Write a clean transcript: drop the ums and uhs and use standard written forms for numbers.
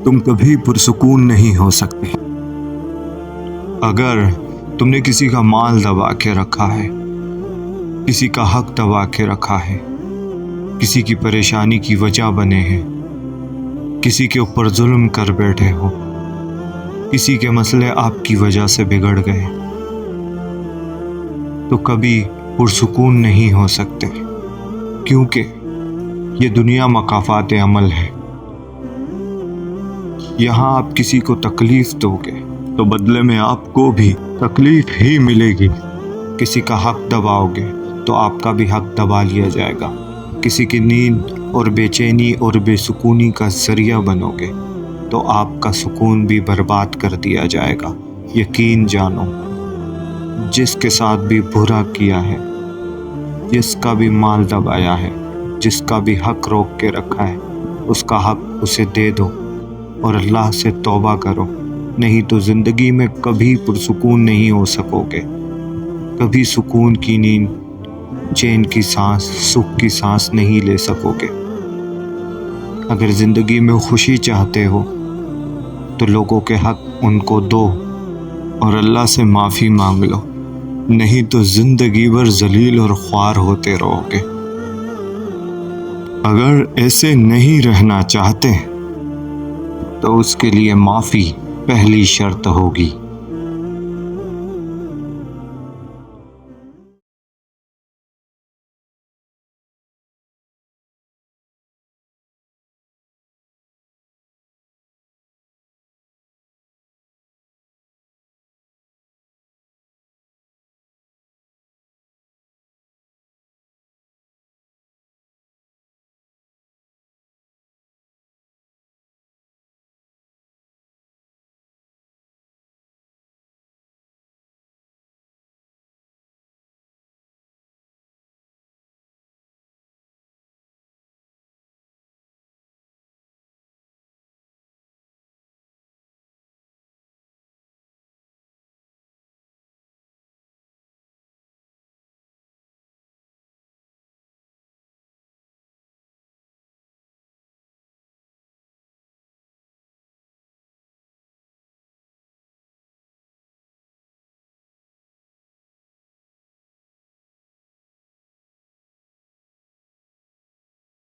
تم کبھی پرسکون نہیں ہو سکتے۔ اگر تم نے کسی کا مال دبا کے رکھا ہے، کسی کا حق دبا کے رکھا ہے، کسی کی پریشانی کی وجہ بنے ہیں، کسی کے اوپر ظلم کر بیٹھے ہو، کسی کے مسئلے آپ کی وجہ سے بگڑ گئے، تو کبھی پرسکون نہیں ہو سکتے، کیونکہ یہ دنیا مکافات عمل ہے۔ یہاں آپ کسی کو تکلیف دو گے تو بدلے میں آپ کو بھی تکلیف ہی ملے گی۔ کسی کا حق دباؤ گے تو آپ کا بھی حق دبا لیا جائے گا۔ کسی کی نیند اور بے چینی اور بے سکونی کا ذریعہ بنو گے تو آپ کا سکون بھی برباد کر دیا جائے گا۔ یقین جانو، جس کے ساتھ بھی برا کیا ہے، جس کا بھی مال دبایا ہے، جس کا بھی حق روک کے رکھا ہے، اس کا حق اسے دے دو اور اللہ سے توبہ کرو، نہیں تو زندگی میں کبھی پرسکون نہیں ہو سکو گے، کبھی سکون کی نیند، چین کی سانس، سکھ کی سانس نہیں لے سکو گے۔ اگر زندگی میں خوشی چاہتے ہو تو لوگوں کے حق ان کو دو اور اللہ سے معافی مانگ لو، نہیں تو زندگی بھر ذلیل اور خوار ہوتے رہو گے۔ اگر ایسے نہیں رہنا چاہتے تو اس کے لیے معافی پہلی شرط ہوگی۔